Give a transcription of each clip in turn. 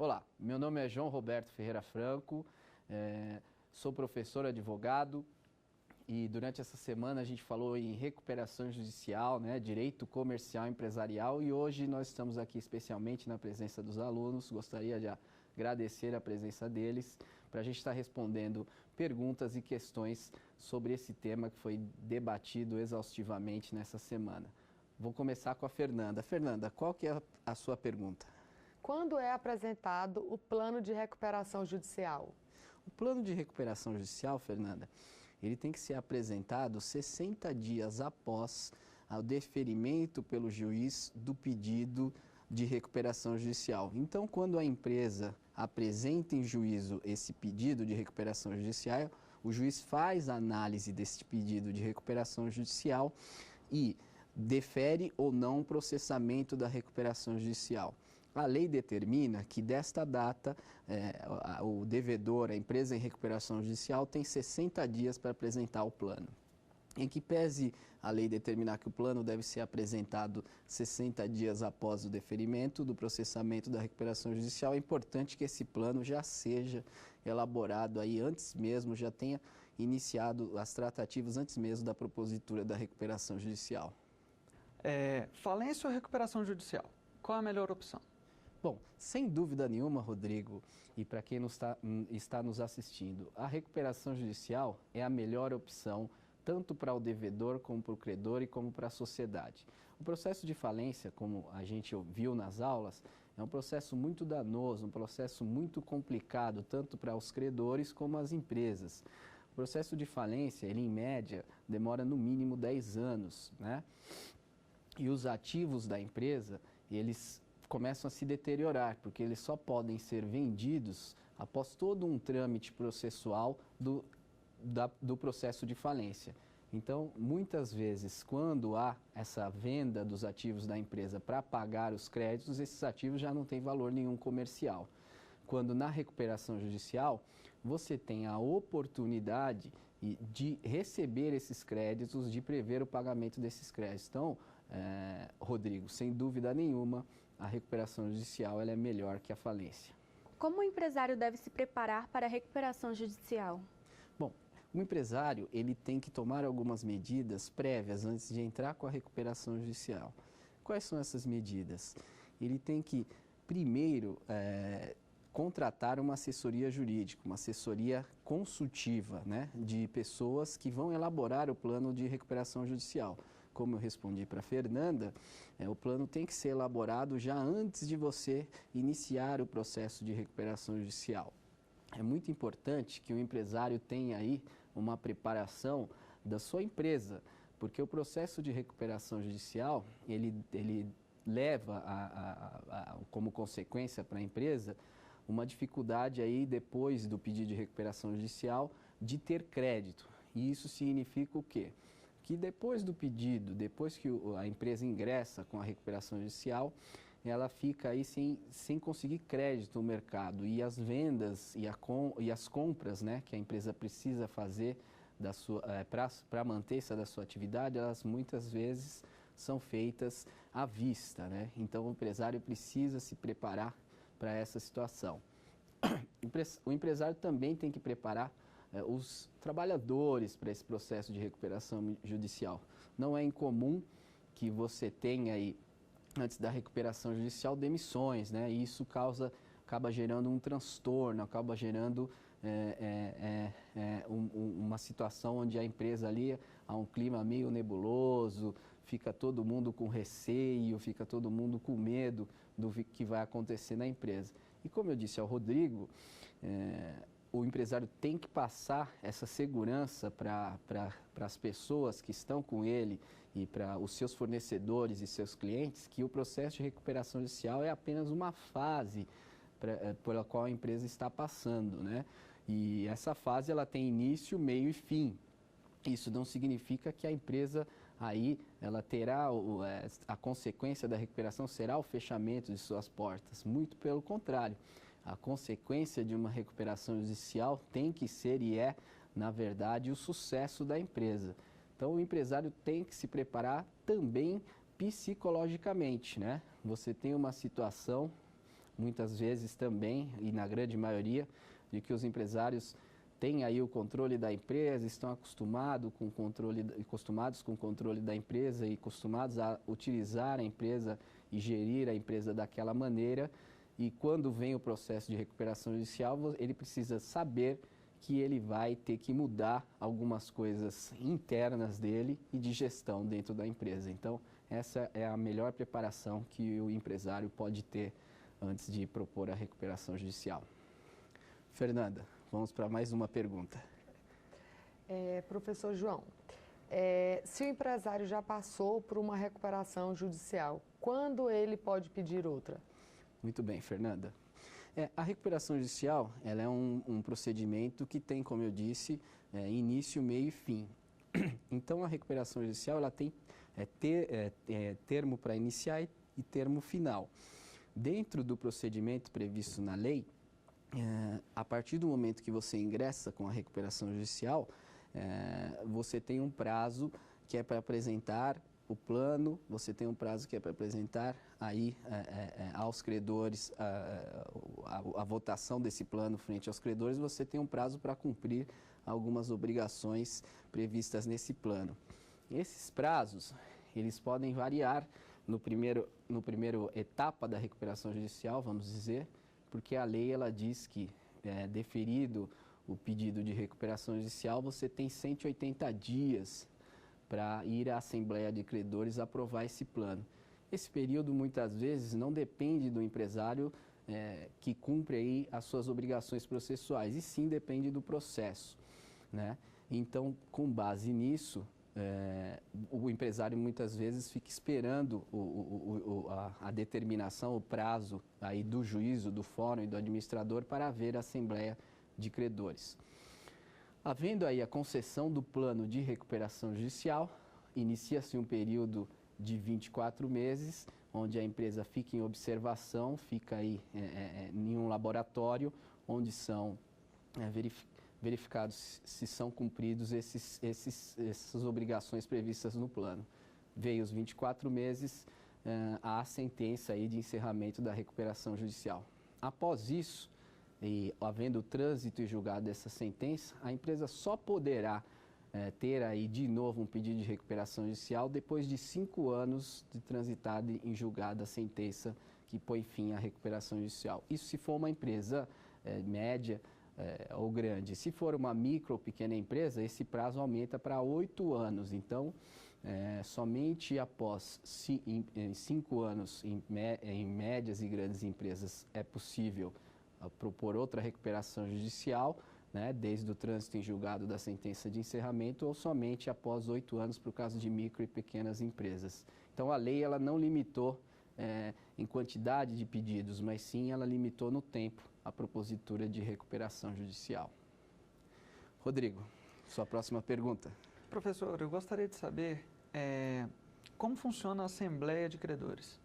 Olá, meu nome é João Roberto Ferreira Franco, sou professor advogado e durante essa semana a gente falou em recuperação judicial, né, direito comercial e empresarial, e hoje nós estamos aqui especialmente na presença dos alunos. Gostaria de agradecer a presença deles para a gente estar respondendo perguntas e questões sobre esse tema que foi debatido exaustivamente nessa semana. Vou começar com a Fernanda. Fernanda, qual que é a sua pergunta? Quando é apresentado o plano de recuperação judicial? O plano de recuperação judicial, Fernanda, ele tem que ser apresentado 60 dias após o deferimento pelo juiz do pedido de recuperação judicial. Então, quando a empresa apresenta em juízo esse pedido de recuperação judicial, o juiz faz a análise desse pedido de recuperação judicial e defere ou não o processamento da recuperação judicial. A lei determina que desta data o devedor, a empresa em recuperação judicial, tem 60 dias para apresentar o plano. Em que pese a lei determinar que o plano deve ser apresentado 60 dias após o deferimento do processamento da recuperação judicial, é importante que esse plano já seja elaborado aí antes mesmo, já tenha iniciado as tratativas antes mesmo da propositura da recuperação judicial. Falência ou recuperação judicial? Qual a melhor opção? Bom, sem dúvida nenhuma, Rodrigo, e para quem está nos assistindo, a recuperação judicial é a melhor opção tanto para o devedor, como para o credor e como para a sociedade. O processo de falência, como a gente viu nas aulas, é um processo muito danoso, um processo muito complicado, tanto para os credores como as empresas. O processo de falência, ele em média, demora no mínimo 10 anos, né? E os ativos da empresa, eles começam a se deteriorar, porque eles só podem ser vendidos após todo um trâmite processual do processo de falência. Então, muitas vezes, quando há essa venda dos ativos da empresa para pagar os créditos, esses ativos já não têm valor nenhum comercial. Quando na recuperação judicial, você tem a oportunidade de receber esses créditos, de prever o pagamento desses créditos. Então, Rodrigo, sem dúvida nenhuma, a recuperação judicial ela é melhor que a falência. Como o empresário deve se preparar para a recuperação judicial? Bom, o empresário ele tem que tomar algumas medidas prévias antes de entrar com a recuperação judicial. Quais são essas medidas? Ele tem que, primeiro, contratar uma assessoria jurídica, uma assessoria consultiva, né, de pessoas que vão elaborar o plano de recuperação judicial. Como eu respondi para a Fernanda, o plano tem que ser elaborado já antes de você iniciar o processo de recuperação judicial. É muito importante que o empresário tenha aí uma preparação da sua empresa, porque o processo de recuperação judicial, ele leva como consequência para a empresa uma dificuldade aí depois do pedido de recuperação judicial de ter crédito. E isso significa o quê? Que depois do pedido, depois que a empresa ingressa com a recuperação judicial, ela fica aí sem conseguir crédito no mercado, e as vendas e as compras, né, que a empresa precisa fazer para manter-se da sua atividade, elas muitas vezes são feitas à vista, né? Então o empresário precisa se preparar para essa situação. O empresário também tem que preparar os trabalhadores para esse processo de recuperação judicial. Não é incomum que você tenha aí, antes da recuperação judicial, demissões, né? E isso acaba gerando um transtorno, acaba gerando uma situação onde a empresa ali há um clima meio nebuloso, fica todo mundo com receio, fica todo mundo com medo do que vai acontecer na empresa. E como eu disse ao Rodrigo, o empresário tem que passar essa segurança para as pessoas que estão com ele e para os seus fornecedores e seus clientes, que o processo de recuperação judicial é apenas uma fase pela qual a empresa está passando, né? E essa fase ela tem início, meio e fim. Isso não significa que a empresa aí ela terá a consequência da recuperação será o fechamento de suas portas. Muito pelo contrário. A consequência de uma recuperação judicial tem que ser e é, na verdade, o sucesso da empresa. Então, o empresário tem que se preparar também psicologicamente, né? Você tem uma situação muitas vezes também, e na grande maioria, de que os empresários têm aí o controle da empresa, estão acostumados com o controle da empresa e acostumados a utilizar a empresa e gerir a empresa daquela maneira. E quando vem o processo de recuperação judicial, ele precisa saber que ele vai ter que mudar algumas coisas internas dele e de gestão dentro da empresa. Então, essa é a melhor preparação que o empresário pode ter antes de propor a recuperação judicial. Fernanda, vamos para mais uma pergunta. Professor João, se o empresário já passou por uma recuperação judicial, quando ele pode pedir outra? Muito bem, Fernanda. A recuperação judicial ela é um procedimento que tem, como eu disse, início, meio e fim. Então, a recuperação judicial ela tem termo para iniciar e termo final. Dentro do procedimento previsto na lei, a partir do momento que você ingressa com a recuperação judicial, você tem um prazo que é para apresentar o plano, você tem um prazo que é para apresentar aí aos credores a votação desse plano frente aos credores, você tem um prazo para cumprir algumas obrigações previstas nesse plano. Esses prazos, eles podem variar no primeiro etapa da recuperação judicial, vamos dizer, porque a lei ela diz que, deferido o pedido de recuperação judicial, você tem 180 dias para ir à Assembleia de Credores aprovar esse plano. Esse período, muitas vezes, não depende do empresário que cumpre aí as suas obrigações processuais, e sim depende do processo, né? Então, com base nisso, o empresário muitas vezes fica esperando a determinação, o prazo aí do juízo, do fórum e do administrador para haver a Assembleia de Credores. Havendo aí a concessão do plano de recuperação judicial, inicia-se um período de 24 meses, onde a empresa fica em observação, fica aí em um laboratório, onde são verificados se são cumpridos essas obrigações previstas no plano. Veio os 24 meses, a sentença aí de encerramento da recuperação judicial. Após isso, e havendo trânsito e julgado dessa sentença, a empresa só poderá ter aí de novo um pedido de recuperação judicial depois de 5 anos de transitada em julgada a sentença que põe fim à recuperação judicial. Isso se for uma empresa média ou grande. Se for uma micro ou pequena empresa, esse prazo aumenta para 8 anos. Então, somente após 5 anos em médias e grandes empresas é possível propor outra recuperação judicial, né, desde o trânsito em julgado da sentença de encerramento, ou somente após 8 anos para o caso de micro e pequenas empresas. Então, a lei ela não limitou em quantidade de pedidos, mas sim ela limitou no tempo a propositura de recuperação judicial. Rodrigo, sua próxima pergunta. Professor, eu gostaria de saber como funciona a Assembleia de Credores.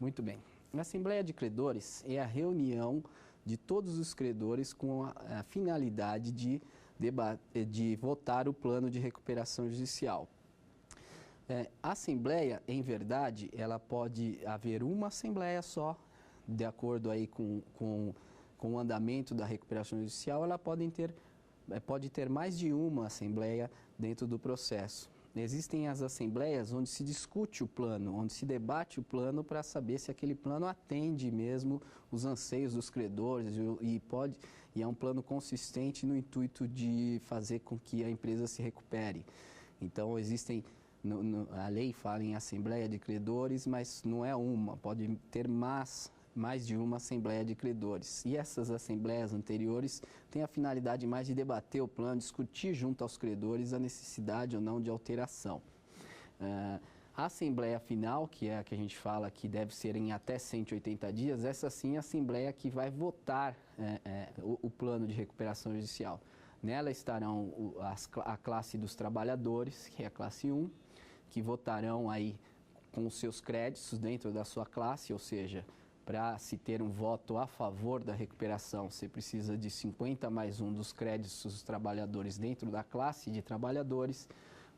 Muito bem. A Assembleia de Credores é a reunião de todos os credores com a finalidade de votar o plano de recuperação judicial. A Assembleia, em verdade, ela pode haver uma Assembleia só, de acordo aí com o andamento da recuperação judicial, ela pode ter mais de uma Assembleia dentro do processo. Existem as assembleias onde se discute o plano, onde se debate o plano para saber se aquele plano atende mesmo os anseios dos credores e é um plano consistente no intuito de fazer com que a empresa se recupere. Então, a lei fala em assembleia de credores, mas não é uma, pode ter mais de uma assembleia de credores. E essas assembleias anteriores têm a finalidade mais de debater o plano, discutir junto aos credores a necessidade ou não de alteração. A assembleia final, que é a que a gente fala que deve ser em até 180 dias, essa sim é a assembleia que vai votar o plano de recuperação judicial. Nela estarão a classe dos trabalhadores, que é a classe 1, que votarão aí com os seus créditos dentro da sua classe, ou seja, para se ter um voto a favor da recuperação, você precisa de 50 mais 1 dos créditos dos trabalhadores dentro da classe de trabalhadores.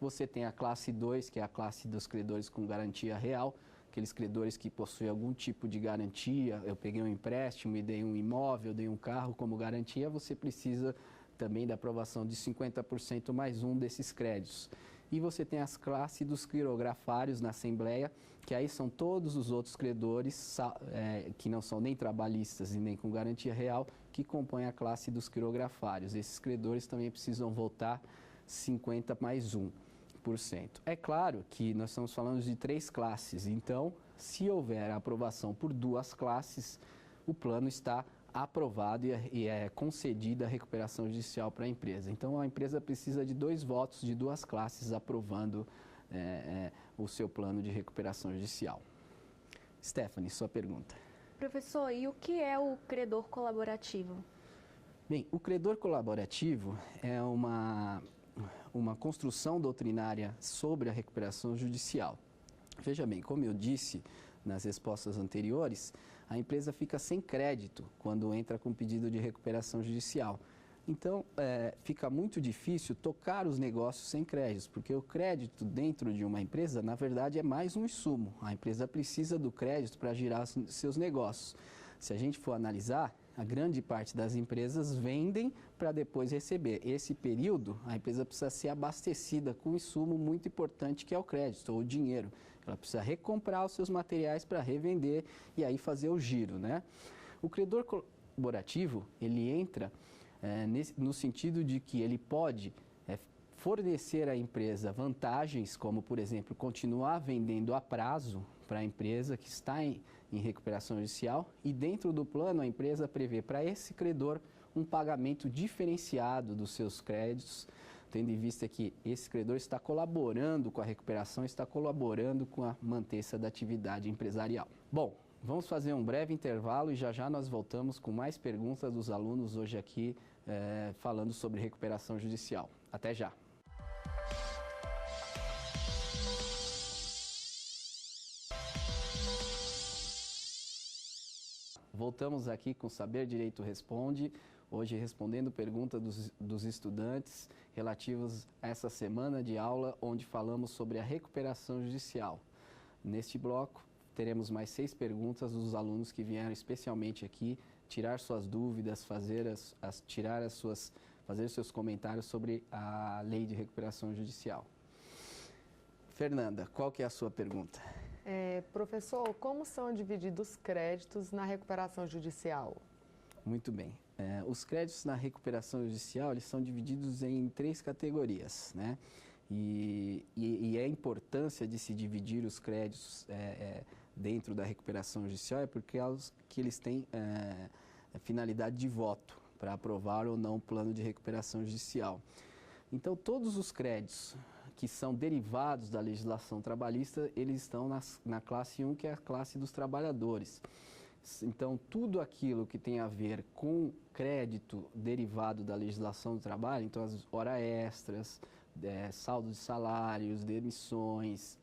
Você tem a classe 2, que é a classe dos credores com garantia real, aqueles credores que possuem algum tipo de garantia, eu peguei um empréstimo e dei um imóvel, dei um carro como garantia, você precisa também da aprovação de 50% mais um desses créditos. E você tem as classes dos quirografários na Assembleia, que aí são todos os outros credores que não são nem trabalhistas e nem com garantia real, que compõem a classe dos quirografários. Esses credores também precisam votar 50 mais 1%. É claro que nós estamos falando de 3 classes, então, se houver aprovação por 2 classes, o plano está aprovado e é concedida a recuperação judicial para a empresa. Então, a empresa precisa de 2 votos de 2 classes aprovando o seu plano de recuperação judicial. Stephanie, sua pergunta. Professor, e o que é o credor colaborativo? Bem, o credor colaborativo é uma construção doutrinária sobre a recuperação judicial. Veja bem, como eu disse nas respostas anteriores, a empresa fica sem crédito quando entra com pedido de recuperação judicial. Então, fica muito difícil tocar os negócios sem créditos, porque o crédito dentro de uma empresa, na verdade, é mais um insumo. A empresa precisa do crédito para girar seus negócios. Se a gente for analisar, a grande parte das empresas vendem para depois receber. Esse período, a empresa precisa ser abastecida com um insumo muito importante que é o crédito, ou o dinheiro. Ela precisa recomprar os seus materiais para revender e aí fazer o giro, né? O credor colaborativo, ele entra no sentido de que ele pode fornecer à empresa vantagens, como, por exemplo, continuar vendendo a prazo para a empresa que está em recuperação judicial, e dentro do plano a empresa prevê para esse credor um pagamento diferenciado dos seus créditos, tendo em vista que esse credor está colaborando com a recuperação, está colaborando com a mantença da atividade empresarial. Bom, vamos fazer um breve intervalo e já já nós voltamos com mais perguntas dos alunos hoje aqui falando sobre recuperação judicial. Até já! Voltamos aqui com Saber Direito Responde, hoje respondendo perguntas dos estudantes relativas a essa semana de aula, onde falamos sobre a recuperação judicial. Neste bloco, teremos mais 6 perguntas dos alunos que vieram especialmente aqui tirar suas dúvidas, fazer seus comentários sobre a lei de recuperação judicial. Fernanda, qual que é a sua pergunta? Professor, como são divididos os créditos na recuperação judicial? Muito bem. Os créditos na recuperação judicial, eles são divididos em 3 categorias, né? E a importância de se dividir os créditos dentro da recuperação judicial é porque eles têm finalidade de voto para aprovar ou não o plano de recuperação judicial. Então, todos os créditos que são derivados da legislação trabalhista, eles estão na classe 1, que é a classe dos trabalhadores. Então, tudo aquilo que tem a ver com crédito derivado da legislação do trabalho, então as horas extras, saldo de salários, demissões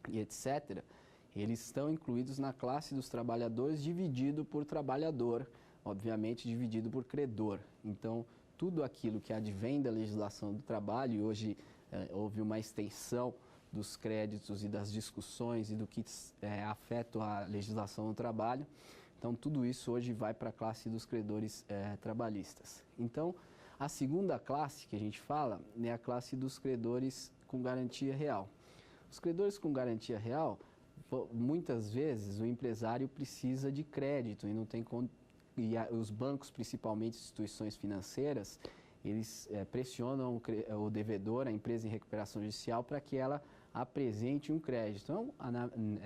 e etc., eles estão incluídos na classe dos trabalhadores dividido por trabalhador, obviamente dividido por credor. Então, tudo aquilo que advém da legislação do trabalho, e hoje houve uma extensão dos créditos e das discussões e do que afeta a legislação do trabalho. Então, tudo isso hoje vai para a classe dos credores trabalhistas. Então, a segunda classe que a gente fala é a classe dos credores com garantia real. Os credores com garantia real, muitas vezes o empresário precisa de crédito e não tem os bancos, principalmente instituições financeiras, eles pressionam o devedor, a empresa em recuperação judicial, para que ela apresente um crédito. Então,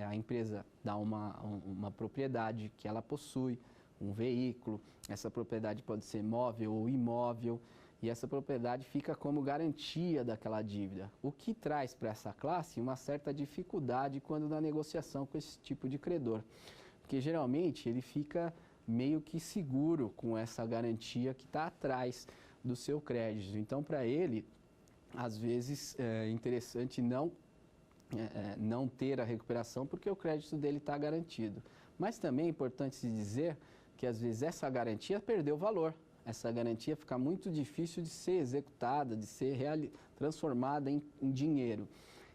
a empresa dá uma propriedade que ela possui, um veículo, essa propriedade pode ser móvel ou imóvel, e essa propriedade fica como garantia daquela dívida, o que traz para essa classe uma certa dificuldade quando na negociação com esse tipo de credor, porque geralmente ele fica meio que seguro com essa garantia que está atrás do seu crédito. Então, para ele, às vezes é interessante não ter a recuperação porque o crédito dele está garantido. Mas também é importante se dizer que às vezes essa garantia perdeu valor. Essa garantia fica muito difícil de ser executada, de ser transformada em dinheiro.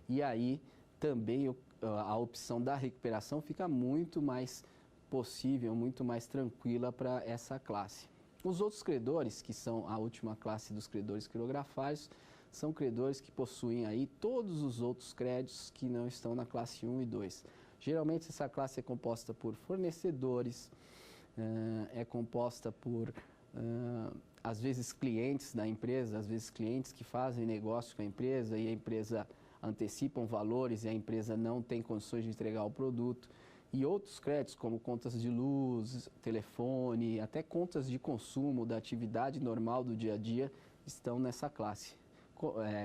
E aí também a opção da recuperação fica muito mais possível, muito mais tranquila para essa classe. Os outros credores, que são a última classe dos credores quirografários, são credores que possuem aí todos os outros créditos que não estão na classe 1 e 2. Geralmente essa classe é composta por fornecedores, é composta por, às vezes, clientes da empresa, às vezes clientes que fazem negócio com a empresa e a empresa antecipam valores e a empresa não tem condições de entregar o produto. E outros créditos, como contas de luz, telefone, até contas de consumo da atividade normal do dia a dia, estão nessa classe.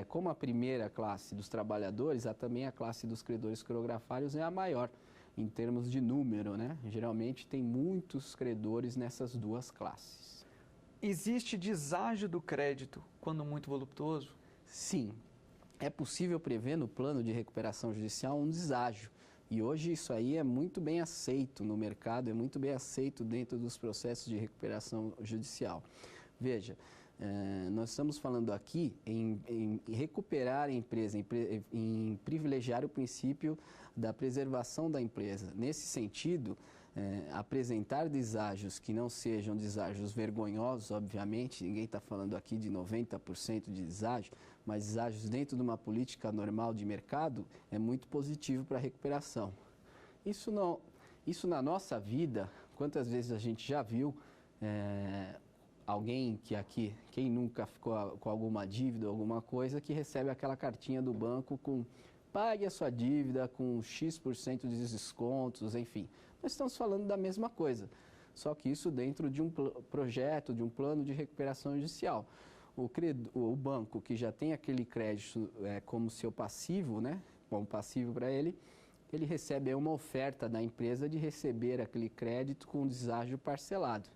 Como a primeira classe dos trabalhadores, também a classe dos credores quirografários é a maior, em termos de número, né? Geralmente tem muitos credores nessas duas classes. Existe deságio do crédito quando muito voluptuoso? Sim, é possível prever no plano de recuperação judicial um deságio. E hoje isso aí é muito bem aceito no mercado, é muito bem aceito dentro dos processos de recuperação judicial. Veja, nós estamos falando aqui em recuperar a empresa, em privilegiar o princípio da preservação da empresa. Nesse sentido, apresentar deságios que não sejam deságios vergonhosos, obviamente, ninguém está falando aqui de 90% de deságio, mas deságios dentro de uma política normal de mercado é muito positivo para a recuperação. Isso na nossa vida, quantas vezes a gente já viu alguém que aqui, quem nunca ficou com alguma dívida, alguma coisa, que recebe aquela cartinha do banco com pague a sua dívida com X% de descontos, enfim. Nós estamos falando da mesma coisa, só que isso dentro de um projeto, de um plano de recuperação judicial. O banco que já tem aquele crédito como seu passivo, né, como passivo para ele recebe uma oferta da empresa de receber aquele crédito com deságio parcelado.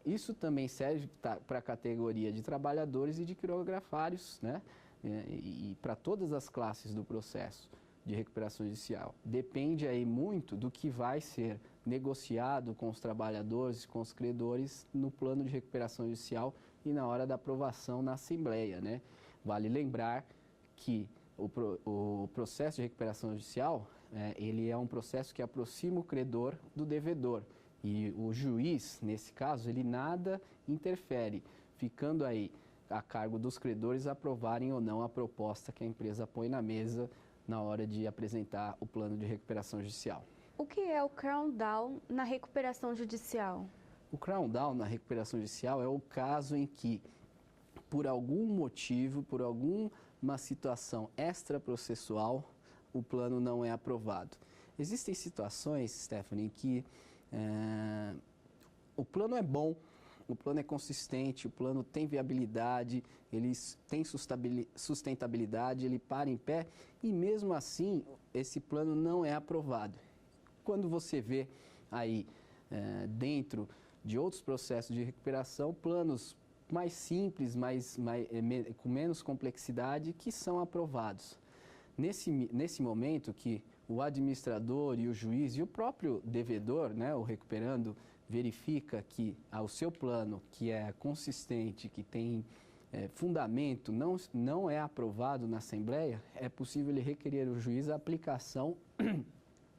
Isso também serve para a categoria de trabalhadores e de quirografários, né, e para todas as classes do processo de recuperação judicial. Depende aí muito do que vai ser negociado com os trabalhadores e com os credores no plano de recuperação judicial e na hora da aprovação na Assembleia, né? Vale lembrar que o processo de recuperação judicial, ele é um processo que aproxima o credor do devedor. E o juiz, nesse caso, ele nada interfere, ficando aí a cargo dos credores aprovarem ou não a proposta que a empresa põe na mesa na hora de apresentar o plano de recuperação judicial. O que é o crown down na recuperação judicial? O crown down na recuperação judicial é o caso em que, por algum motivo, por alguma situação extraprocessual, o plano não é aprovado. Existem situações, Stephanie, em que o plano é bom, o plano é consistente, o plano tem viabilidade, ele tem sustentabilidade, ele para em pé e mesmo assim esse plano não é aprovado. Quando você vê aí dentro de outros processos de recuperação, planos mais simples, com menos complexidade, que são aprovados. Nesse momento que o administrador e o juiz e o próprio devedor, né, o recuperando, verifica que o seu plano, que é consistente, que tem fundamento, não é aprovado na Assembleia, é possível ele requerer ao juiz a aplicação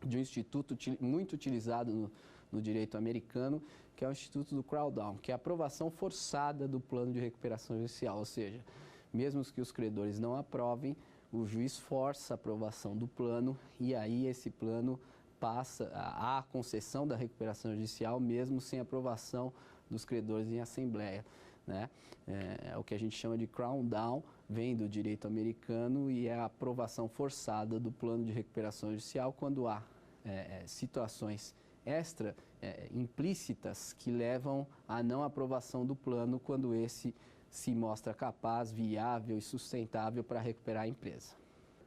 de um instituto muito utilizado no direito americano, que é o Instituto do Crown Down, que é a aprovação forçada do plano de recuperação judicial, ou seja, mesmo que os credores não aprovem, o juiz força a aprovação do plano e aí esse plano passa à concessão da recuperação judicial, mesmo sem aprovação dos credores em assembleia, né? É o que a gente chama de crown down, vem do direito americano e é a aprovação forçada do plano de recuperação judicial quando há situações implícitas que levam à não aprovação do plano quando esse se mostra capaz, viável e sustentável para recuperar a empresa.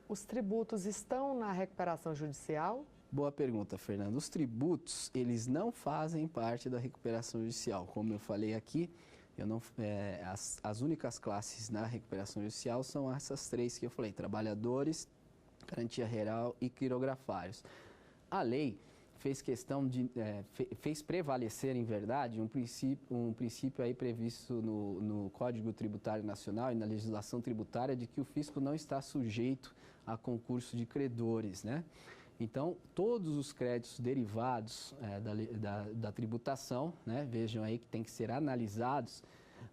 Os tributos estão na recuperação judicial? Boa pergunta, Fernando. Os tributos, eles não fazem parte da recuperação judicial. Como eu falei aqui, as únicas classes na recuperação judicial são essas três que eu falei, trabalhadores, garantia real e quirografários. A lei fez questão fez prevalecer, em verdade, um princípio aí previsto no Código Tributário Nacional e na legislação tributária de que o fisco não está sujeito a concurso de credores, né? Então, todos os créditos derivados da tributação, né, vejam aí que tem que ser analisados,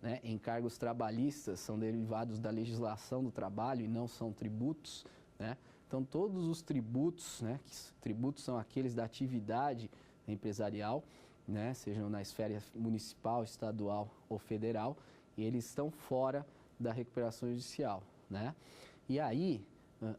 né, encargos trabalhistas são derivados da legislação do trabalho e não são tributos, né? Então, todos os tributos, né, tributos são aqueles da atividade empresarial, né, sejam na esfera municipal, estadual ou federal, e eles estão fora da recuperação judicial, né? E aí,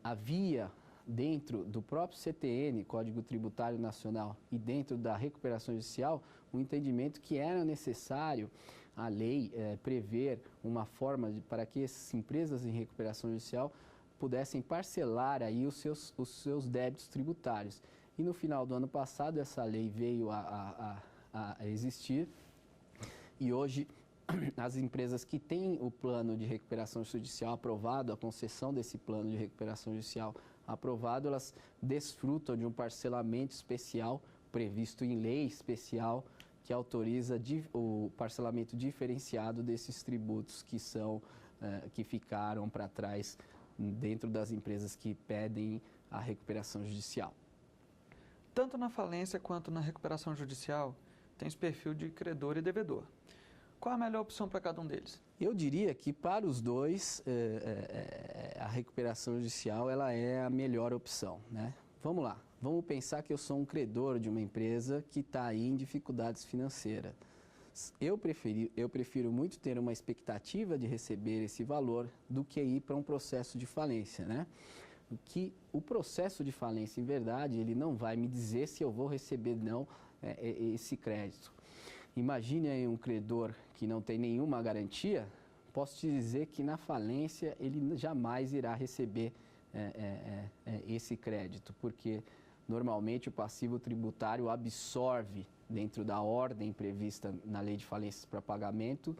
havia dentro do próprio CTN, Código Tributário Nacional, e dentro da recuperação judicial, um entendimento que era necessário a lei prever uma forma para que essas empresas em recuperação judicial pudessem parcelar aí os seus débitos tributários. E no final do ano passado, essa lei veio a existir e hoje as empresas que têm o plano de recuperação judicial aprovado, a concessão desse plano de recuperação judicial aprovado, elas desfrutam de um parcelamento especial previsto em lei especial que autoriza o parcelamento diferenciado desses tributos que ficaram para trás dentro das empresas que pedem a recuperação judicial. Tanto na falência quanto na recuperação judicial, tem esse perfil de credor e devedor. Qual a melhor opção para cada um deles? Eu diria que para os dois, a recuperação judicial ela é a melhor opção, né? Vamos lá, vamos pensar que eu sou um credor de uma empresa que está aí em dificuldades financeiras. Eu prefiro muito ter uma expectativa de receber esse valor do que ir para um processo de falência, né? Que o processo de falência, em verdade, ele não vai me dizer se eu vou receber não esse crédito. Imagine aí um credor que não tem nenhuma garantia, posso te dizer que na falência ele jamais irá receber esse crédito, porque normalmente o passivo tributário absorve, dentro da ordem prevista na Lei de Falências para Pagamento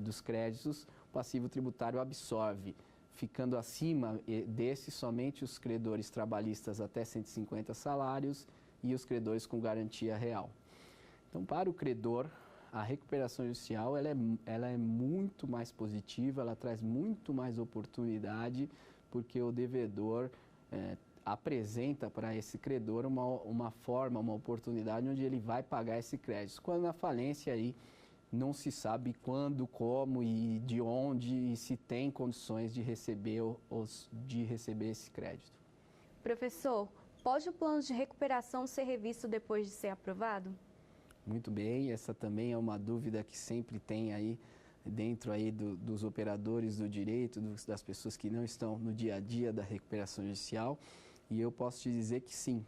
dos créditos, o passivo tributário absorve, ficando acima desse somente os credores trabalhistas até 150 salários e os credores com garantia real. Então, para o credor, a recuperação judicial ela é muito mais positiva, ela traz muito mais oportunidade, porque o devedor apresenta para esse credor uma forma, uma oportunidade onde ele vai pagar esse crédito. Quando na falência aí não se sabe quando, como e de onde e se tem condições de receber esse crédito. Professor, pode o plano de recuperação ser revisto depois de ser aprovado? Muito bem, essa também é uma dúvida que sempre tem aí dentro aí dos operadores do direito, das pessoas que não estão no dia a dia da recuperação judicial, e eu posso te dizer que sim.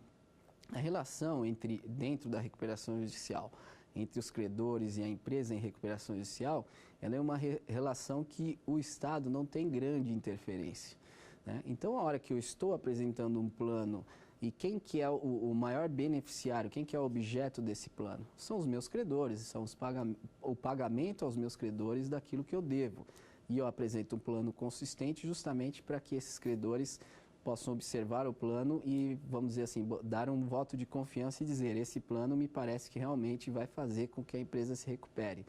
A relação dentro da recuperação judicial, entre os credores e a empresa em recuperação judicial, ela é uma relação que o Estado não tem grande interferência, né? Então, a hora que eu estou apresentando um plano e quem que é o maior beneficiário, quem que é o objeto desse plano? São os meus credores, são o pagamento aos meus credores daquilo que eu devo. E eu apresento um plano consistente justamente para que esses credores possam observar o plano e, vamos dizer assim, dar um voto de confiança e dizer, esse plano me parece que realmente vai fazer com que a empresa se recupere.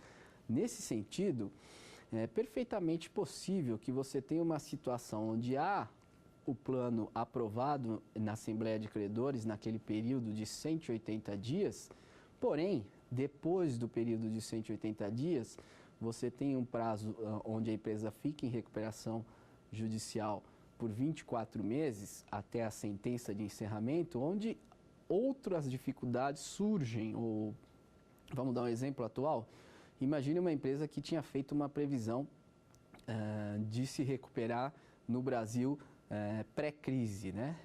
Nesse sentido, é perfeitamente possível que você tenha uma situação onde há o plano aprovado na Assembleia de Credores naquele período de 180 dias, porém, depois do período de 180 dias, você tem um prazo onde a empresa fica em recuperação judicial por 24 meses até a sentença de encerramento, onde outras dificuldades surgem. Ou, vamos dar um exemplo atual, imagine uma empresa que tinha feito uma previsão de se recuperar no Brasil pré-crise, né?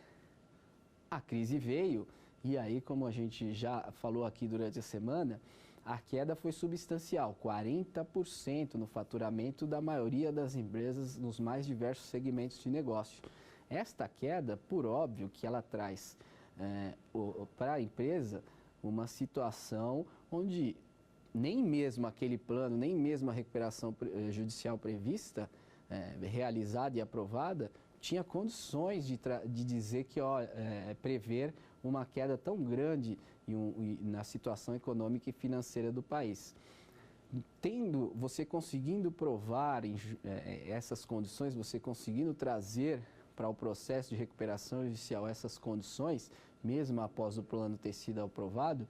A crise veio e aí, como a gente já falou aqui durante a semana, a queda foi substancial, 40% no faturamento da maioria das empresas nos mais diversos segmentos de negócio. Esta queda, por óbvio, que ela traz para a empresa uma situação onde nem mesmo aquele plano, nem mesmo a recuperação judicial prevista, realizada e aprovada, tinha condições de dizer que prever uma queda tão grande na situação econômica e financeira do país. Você conseguindo provar essas condições, você conseguindo trazer para o processo de recuperação judicial essas condições, mesmo após o plano ter sido aprovado,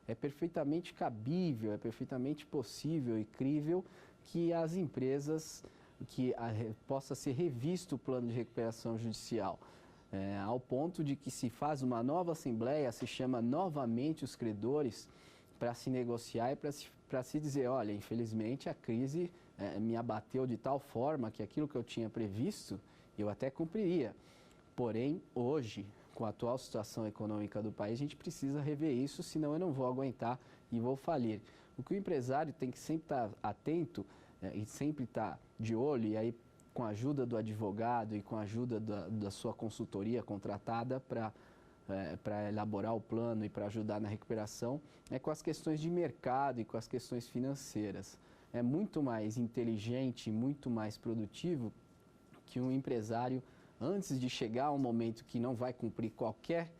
é perfeitamente cabível, é perfeitamente possível e crível que as empresas, possa ser revisto o plano de recuperação judicial. Ao ponto de que se faz uma nova assembleia, se chama novamente os credores para se negociar e para se dizer, olha, infelizmente a crise me abateu de tal forma que aquilo que eu tinha previsto, eu até cumpriria. Porém, hoje, com a atual situação econômica do país, a gente precisa rever isso, senão eu não vou aguentar e vou falir. O que o empresário tem que sempre estar atento e sempre estar de olho, e aí com a ajuda do advogado e com a ajuda da sua consultoria contratada para elaborar o plano e para ajudar na recuperação, é com as questões de mercado e com as questões financeiras. É muito mais inteligente, muito mais produtivo que um empresário, antes de chegar a um momento que não vai cumprir qualquer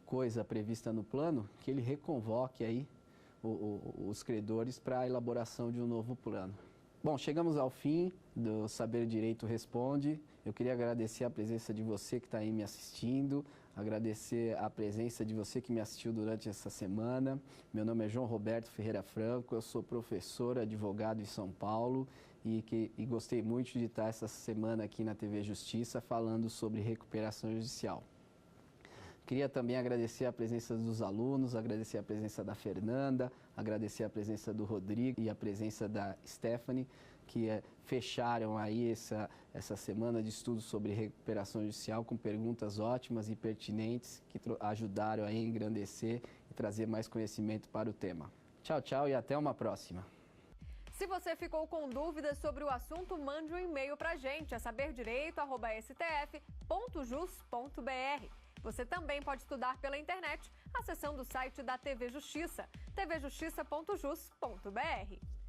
coisa prevista no plano, que ele reconvoque aí os credores para a elaboração de um novo plano. Bom, chegamos ao fim do Saber Direito Responde. Eu queria agradecer a presença de você que está aí me assistindo, agradecer a presença de você que me assistiu durante essa semana. Meu nome é João Roberto Ferreira Franco, eu sou professor, advogado em São Paulo e gostei muito de estar essa semana aqui na TV Justiça falando sobre recuperação judicial. Queria também agradecer a presença dos alunos, agradecer a presença da Fernanda, agradecer a presença do Rodrigo e a presença da Stephanie, que fecharam aí essa semana de estudo sobre recuperação judicial com perguntas ótimas e pertinentes que ajudaram a engrandecer e trazer mais conhecimento para o tema. Tchau, tchau e até uma próxima. Se você ficou com dúvidas sobre o assunto, mande um e-mail para a gente, saberdireito@stf.jus.br. Você também pode estudar pela internet, acessando o site da TV Justiça, tvjustiça.jus.br.